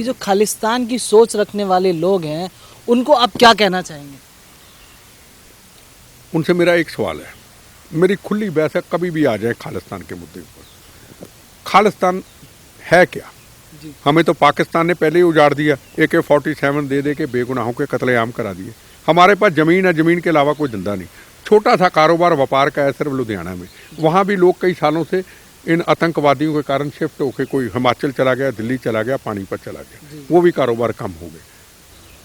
जो खालिस्तान की सोच रखने वाले लोग हैं उनको आप क्या कहना चाहेंगे? उनसे मेरा एक सवाल है, मेरी खुली बहस है, कभी भी आ जाए खालिस्तान के मुद्दे पर। खालिस्तान है क्या? जी। हमें तो पाकिस्तान ने पहले ही उजाड़ दिया, AK-47 दे दे के बेगुनाहों के कत्लेआम करा दिए। हमारे पास ज़मीन है, ज़मीन के अलावा कोई धंधा नहीं। छोटा सा कारोबार व्यापार का है सिर्फ लुधियाना में। वहाँ भी लोग कई सालों से इन आतंकवादियों के कारण शिफ्ट होकर कोई हिमाचल चला गया, दिल्ली चला गया, पानीपत चला गया, वो भी कारोबार कम हो गए।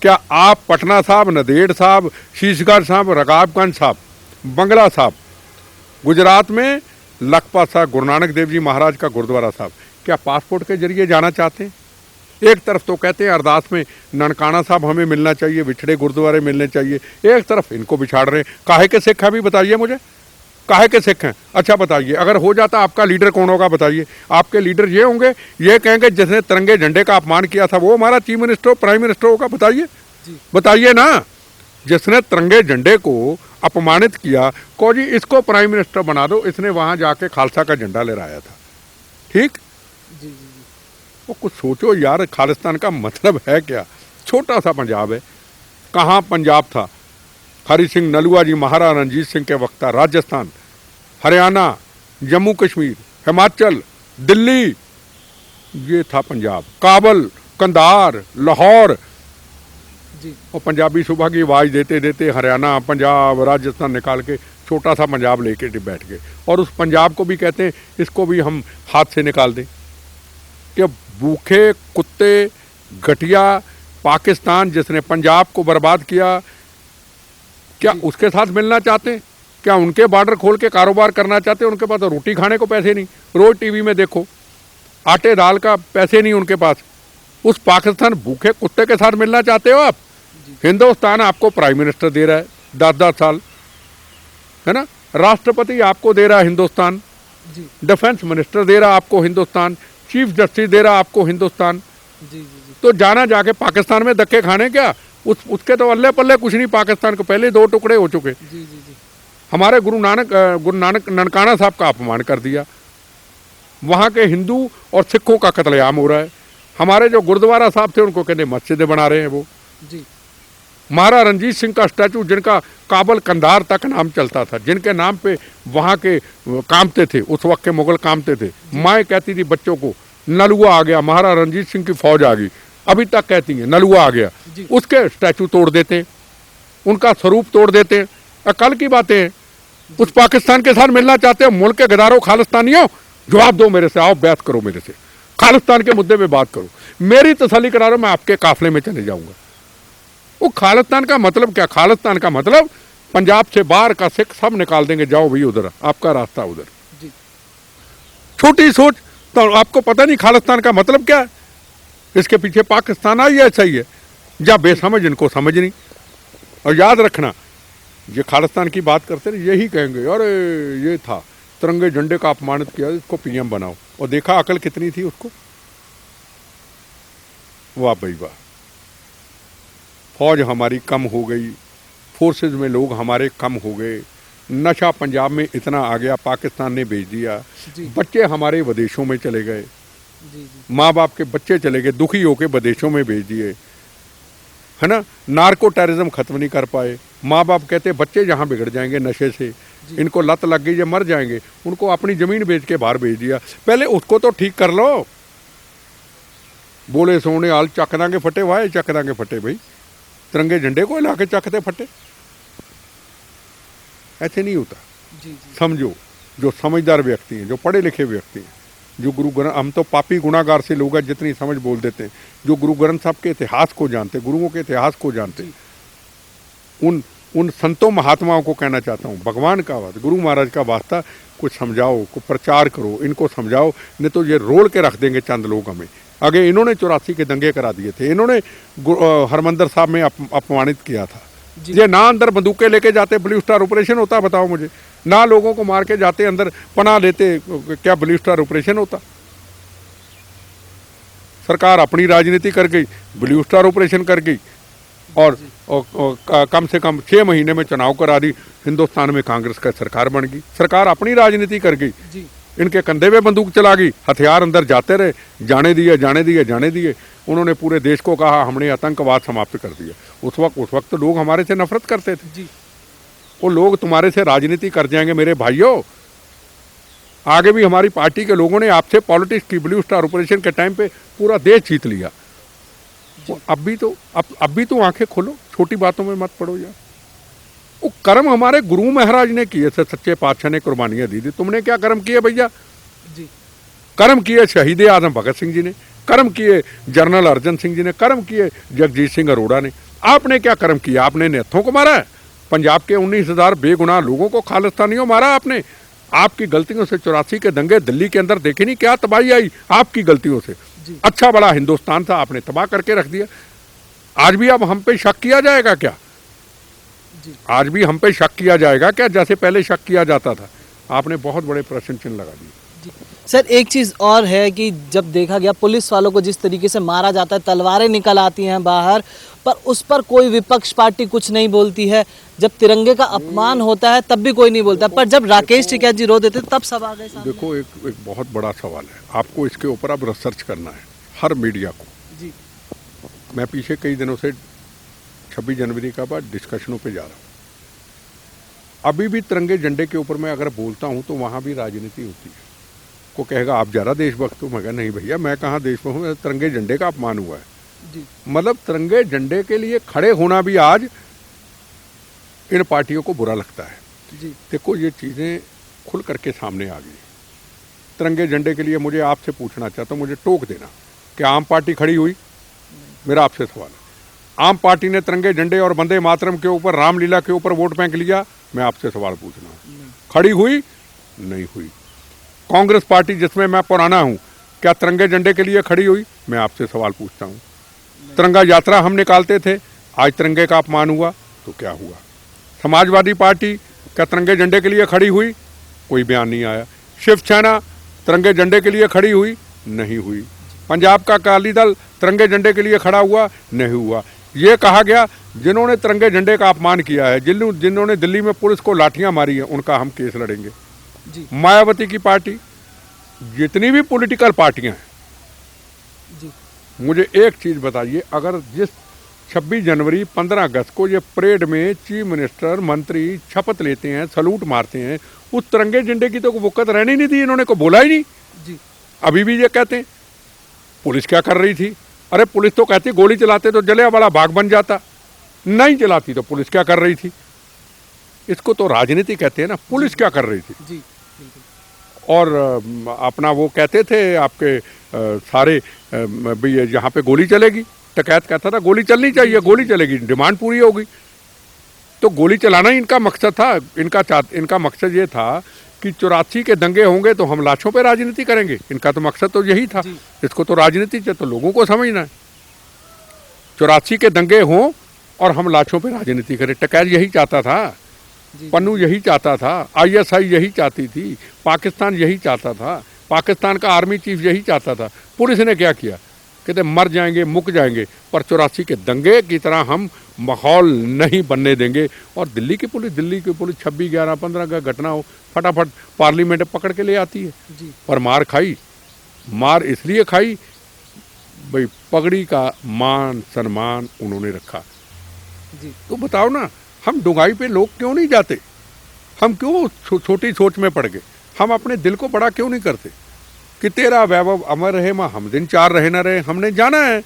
क्या आप पटना साहब, नंदेड़ साहब, शीशगढ़ साहब, रकाबगंज साहब, बंगला साहब, गुजरात में लखपत साहब, गुरु नानक देव जी महाराज का गुरुद्वारा साहब, क्या पासपोर्ट के जरिए जाना चाहते हैं? एक तरफ तो कहते हैं अरदास में ननकाना साहब हमें मिलना चाहिए, बिछड़े गुरुद्वारे मिलने चाहिए, एक तरफ इनको बिछाड़ रहे हैं। काहे के सिख हैं भी बताइए मुझे, काहे के सिख हैं? अच्छा बताइए, अगर हो जाता आपका लीडर कौन होगा बताइए? आपके लीडर ये होंगे, ये कहेंगे जिसने तिरंगे झंडे का अपमान किया था वो हमारा चीफ मिनिस्टर प्राइम मिनिस्टर होगा? बताइए, बताइए ना। जिसने तिरंगे झंडे को अपमानित किया, को जी इसको प्राइम मिनिस्टर बना दो, इसने वहां जाके खालसा का झंडा लहराया था। ठीक, जी। वो कुछ सोचो यार, खालिस्तान का मतलब है क्या? छोटा सा पंजाब है। कहाँ पंजाब था? हरि सिंह नलुआ जी, महाराणा रणजीत सिंह के वक्त था। राजस्थान, हरियाणा, जम्मू कश्मीर, हिमाचल, दिल्ली, ये था पंजाब। काबल, कंधार, लाहौर। जी। और पंजाबी सुबह की आवाज़ देते देते हरियाणा, पंजाब, राजस्थान निकाल के छोटा सा पंजाब लेके बैठ गए। और उस पंजाब को भी कहते हैं इसको भी हम हाथ से निकाल दें। कि भूखे कुत्ते घटिया पाकिस्तान जिसने पंजाब को बर्बाद किया, क्या उसके साथ मिलना चाहते हैं? क्या उनके बॉर्डर खोल के कारोबार करना चाहते हैं? उनके पास तो रोटी खाने को पैसे नहीं, रोज टीवी में देखो, आटे दाल का पैसे नहीं उनके पास। उस पाकिस्तान भूखे कुत्ते के साथ मिलना चाहते हो आप? हिंदुस्तान आपको प्राइम मिनिस्टर दे रहा है 10-10 साल, है ना? राष्ट्रपति आपको दे रहा है हिंदुस्तान, डिफेंस मिनिस्टर दे रहा आपको हिंदुस्तान, चीफ जस्टिस दे रहा आपको हिंदुस्तान। तो जाना जाके पाकिस्तान में धक्के खाने क्या? उसके तो अल्ले पल्ले कुछ नहीं। पाकिस्तान को पहले 2 टुकड़े हो चुके। हमारे गुरु नानक ननकाना साहब का अपमान कर दिया। वहाँ के हिंदू और सिखों का कत्लेआम हो रहा है। हमारे जो गुरुद्वारा साहब थे उनको कहते मस्जिदें बना रहे हैं वो। महाराणा रणजीत सिंह का स्टैचू, जिनका काबल कंधार तक नाम चलता था, जिनके नाम पे वहाँ के कामते थे, उस वक्त के मुगल कामते थे। माँ कहती थी बच्चों को नलुआ आ गया, महाराणा रणजीत सिंह की फौज आ गई, अभी तक कहती हैं नलुआ आ गया। उसके स्टैचू तोड़ देते हैं, उनका स्वरूप तोड़ देते हैं। कल की बातें हैं। उस पाकिस्तान के साथ मिलना चाहते हो? मुल्क के गदारों, खालिस्तानियों, जवाब दो मेरे से, आओ बात करो मेरे से, खालिस्तान के मुद्दे पे बात करो, मेरी तसल्ली करा रहा, मैं आपके काफिले में चले जाऊंगा। वो खालिस्तान का मतलब क्या? खालिस्तान का मतलब पंजाब से बाहर का सिख सब निकाल देंगे, जाओ भाई उधर, आपका रास्ता उधर। छोटी सोच, तो आपको पता नहीं खालिस्तान का मतलब क्या है? इसके पीछे पाकिस्तान आई है, ऐसा ही है। या बेसमझ, इनको समझ नहीं। और याद रखना, ये खालिस्तान की बात करते हैं, यही कहेंगे अरे ये था तिरंगे झंडे का अपमानित किया, इसको PM बनाओ। और देखा अकल कितनी थी उसको? वाह भाई वाह। फौज हमारी कम हो गई, फोर्सेस में लोग हमारे कम हो गए, नशा पंजाब में इतना आ गया, पाकिस्तान ने भेज दिया, बच्चे हमारे विदेशों में चले गए, माँ बाप के बच्चे चले गए, दुखी होके विदेशों में भेज दिए, है ना? नार्को टेररिज्म खत्म नहीं कर पाए। माँ बाप कहते बच्चे जहाँ बिगड़ जाएंगे नशे से, इनको लत लग गई, ये मर जाएंगे, उनको अपनी ज़मीन बेच के बाहर भेज दिया। पहले उसको तो ठीक कर लो। बोले सोने हाल चक देंगे फटे, वाहे चक देंगे फटे। भाई तिरंगे झंडे को हिला के चकते फटे, ऐसे नहीं होता। समझो, जो समझदार व्यक्ति हैं, जो पढ़े लिखे व्यक्ति हैं, जो गुरु ग्रंथ, हम तो पापी गुनाहगार से लोग हैं जितनी समझ बोल देते हैं, जो गुरु ग्रंथ साहब के इतिहास को जानते, गुरुओं के इतिहास को जानते, उन संतों महात्माओं को कहना चाहता हूँ, भगवान का वास्ता, गुरु महाराज का वास्ता, कुछ समझाओ, कुछ प्रचार करो, इनको समझाओ, नहीं तो ये रोल के रख देंगे चंद लोग हमें। आगे इन्होंने 84 के दंगे करा दिए थे, इन्होंने हरमंदिर साहब में अपमानित किया था। ये ना अंदर बंदूकें लेके जाते ब्लू स्टार ऑपरेशन होता, बताओ मुझे? ना लोगों को मार के जाते अंदर पनाह लेते, क्या ब्लू स्टार ऑपरेशन होता? सरकार अपनी राजनीति कर गई, ब्लू स्टार ऑपरेशन कर गई, और कम से कम 6 महीने में चुनाव करा दी, हिंदुस्तान में कांग्रेस का सरकार बन गई। सरकार अपनी राजनीति कर गई, इनके कंधे पे बंदूक चला गई, हथियार अंदर जाते रहे, जाने दिए जाने दिए जाने दिए। उन्होंने पूरे देश को कहा हमने आतंकवाद समाप्त कर दिया। उस वक्त तो लोग हमारे से नफरत करते थे जी। वो लोग तुम्हारे से राजनीति कर जाएंगे मेरे भाइयों। आगे भी हमारी पार्टी के लोगों ने आपसे पॉलिटिक्स की ब्लू स्टार ऑपरेशन के टाइम पे पूरा देश जीत लिया। वो अब भी तो आंखें खोलो, छोटी बातों में मत पड़ो यार। वो कर्म हमारे गुरु महाराज ने किए थे, सच्चे पातशाह ने कुर्बानियां दी थी। तुमने क्या कर्म किए भैया? जी। कर्म किए शहीद आजम भगत सिंह जी ने, कर्म किए जनरल अर्जन सिंह जी ने, कर्म किए जगजीत सिंह अरोड़ा ने। आपने क्या कर्म किया? आपने नेथों को मारा है, पंजाब के 19,000 बेगुनाह लोगों को खालिस्तानियों मारा आपने। आपकी गलतियों से 84 के दंगे दिल्ली के अंदर देखे नहीं क्या तबाही आई आपकी गलतियों से। अच्छा बड़ा हिंदुस्तान था, आपने तबाह करके रख दिया। आज भी अब हम पे शक किया जाएगा क्या? आज भी हम पे शक किया जाएगा क्या जैसे पहले शक किया जाता था? आपने बहुत बड़े प्रश्न चिन्ह लगा दिए। सर एक चीज़ और है कि जब देखा गया पुलिस वालों को जिस तरीके से मारा जाता है, तलवारें निकल आती हैं बाहर, पर उस पर कोई विपक्ष पार्टी कुछ नहीं बोलती है। जब तिरंगे का अपमान होता है तब भी कोई नहीं बोलता, पर जब राकेश टिकैत जी रो देते तब सब आ गए सामने। देखो एक बहुत बड़ा सवाल है, आपको इसके ऊपर अब रिसर्च करना है, हर मीडिया को। जी। मैं पीछे कई दिनों से 26 जनवरी का बाद डिस्कशनों पे जा रहा हूँ। अभी भी तिरंगे झंडे के ऊपर मैं अगर बोलता हूँ तो वहाँ भी राजनीति होती है। को कहेगा आप ज़्यादा देशभक्त हो, मैं कहा नहीं भैया मैं कहाँ देशभक्त हूँ, तिरंगे झंडे का अपमान हुआ है। जी। मतलब तिरंगे झंडे के लिए खड़े होना भी आज इन पार्टियों को बुरा लगता है। जी। देखो ये चीज़ें खुल करके सामने आ गई। तिरंगे झंडे के लिए मुझे आपसे पूछना चाहता हूँ, मुझे टोक देना कि आम पार्टी खड़ी हुई? मेरा आपसे सवाल है, आम पार्टी ने तिरंगे झंडे और वंदे मातरम के ऊपर, रामलीला के ऊपर वोट बैंक लिया? मैं आपसे सवाल पूछ रहा हूँ, खड़ी हुई? नहीं हुई। कांग्रेस पार्टी जिसमें मैं पुराना हूँ, क्या तिरंगे झंडे के लिए खड़ी हुई? मैं आपसे सवाल पूछता हूँ। तिरंगा यात्रा हम निकालते थे, आज तिरंगे का अपमान हुआ तो क्या हुआ? समाजवादी पार्टी क्या तिरंगे झंडे के लिए खड़ी हुई? कोई बयान नहीं आया। शिवसेना तिरंगे झंडे के लिए खड़ी हुई? नहीं हुई। पंजाब का अकाली दल तिरंगे झंडे के लिए खड़ा हुआ? नहीं हुआ। ये कहा गया जिन्होंने तिरंगे झंडे का अपमान किया है, जिन्होंने दिल्ली में पुलिस को लाठियां मारी है, उनका हम केस लड़ेंगे। जी। मायावती की पार्टी, जितनी भी पॉलिटिकल पार्टियां हैं, जी। मुझे एक चीज बताइए, अगर जिस 26 जनवरी 15 अगस्त को ये परेड में चीफ मिनिस्टर मंत्री शपथ लेते हैं, सलूट मारते हैं, उस तिरंगे झंडे की तो वक़्त रहने नहीं दी, इन्होंने को बोला ही नहीं। जी। अभी भी ये कहते हैं पुलिस क्या कर रही थी? अरे पुलिस तो कहती गोली चलाते तो जलियांवाला बाग बन जाता, नहीं चलाती तो पुलिस क्या कर रही थी? इसको तो राजनीति कहते हैं ना। पुलिस क्या कर रही थी? जी। और अपना वो कहते थे आपके सारे भी जहाँ पे गोली चलेगी, डकैत कहता था गोली चलनी चाहिए, गोली चलेगी, डिमांड पूरी होगी। तो गोली चलाना ही इनका मकसद था। इनका मकसद ये था कि 84 के दंगे होंगे तो हम लाशों पे राजनीति करेंगे। इनका तो मकसद तो यही था। इसको तो राजनीति से तो लोगों को समझना है। 84 के दंगे हों और हम लाशों पे राजनीति करें। डकैत यही चाहता था, पन्नू यही चाहता था, ISI यही चाहती थी, पाकिस्तान यही चाहता था, पाकिस्तान का आर्मी चीफ यही चाहता था। पुलिस ने क्या किया? कहते मर जाएंगे, मुक जाएंगे, पर 84 के दंगे की तरह हम माहौल नहीं बनने देंगे। और दिल्ली की पुलिस 26, 11, 15 का घटना हो, फटाफट पार्लियामेंट पकड़ के ले आती है। पर मार खाई। मार इसलिए खाई भाई पगड़ी का मान सम्मान उन्होंने रखा। तो बताओ ना, हम डुंगाई पे लोग क्यों नहीं जाते? हम क्यों छोटी सोच में पड़ गए? हम अपने दिल को बड़ा क्यों नहीं करते कि तेरा वैभव अमर रहे, माँ हम दिन चार रहे ना रहे? हमने जाना है,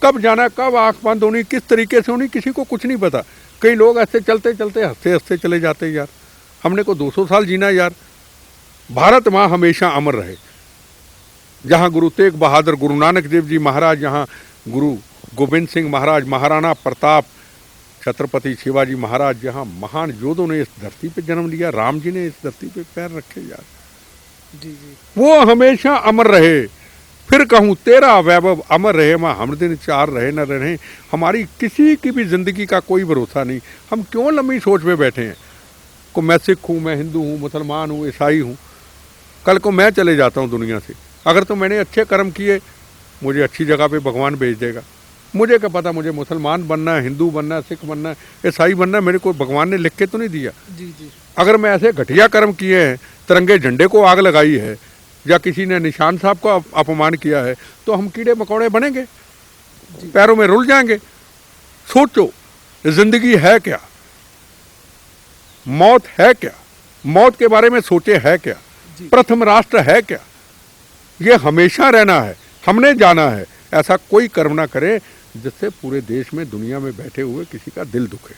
कब जाना है, कब आंख बंद होनी, किस तरीके से होनी, किसी को कुछ नहीं पता। कई लोग ऐसे चलते चलते हंसते हंसते चले जाते यार। हमने को 200 साल जीना यार। भारत माँ हमेशा अमर रहे। जहाँ गुरु तेग बहादुर, गुरु नानक देव जी महाराज, जहाँ गुरु गोविंद सिंह महाराज, महाराणा प्रताप, छत्रपति शिवाजी महाराज, जहाँ महान योद्धों ने इस धरती पे जन्म लिया, राम जी ने इस धरती पे पैर रखे यार, वो हमेशा अमर रहे। फिर कहूँ तेरा वैभव अमर रहे, माँ हम दिन चार रहे न रहे। हमारी किसी की भी जिंदगी का कोई भरोसा नहीं। हम क्यों लंबी सोच में बैठे हैं? को मैं सिख हूँ, मैं हिंदू हूँ, मुसलमान हूँ, ईसाई हूँ, कल को मैं चले जाता हूँ दुनिया से। अगर तो मैंने अच्छे कर्म किए, मुझे अच्छी जगह पे भगवान भेज देगा। मुझे क्या पता मुझे मुसलमान बनना है, हिंदू बनना है, सिख बनना है, ईसाई बनना है, मेरे को भगवान ने लिख के तो नहीं दिया। जी जी अगर मैं ऐसे घटिया कर्म किए हैं, तिरंगे झंडे को आग लगाई है या किसी ने निशान साहब को अपमान किया है, तो हम कीड़े मकोड़े बनेंगे, पैरों में रुल जाएंगे। सोचो जिंदगी है क्या, मौत है क्या, मौत के बारे में सोचे है क्या, प्रथम राष्ट्र है क्या, ये हमेशा रहना है, हमने जाना है। ऐसा कोई कर्म ना करे जिससे पूरे देश में दुनिया में बैठे हुए किसी का दिल दुखे।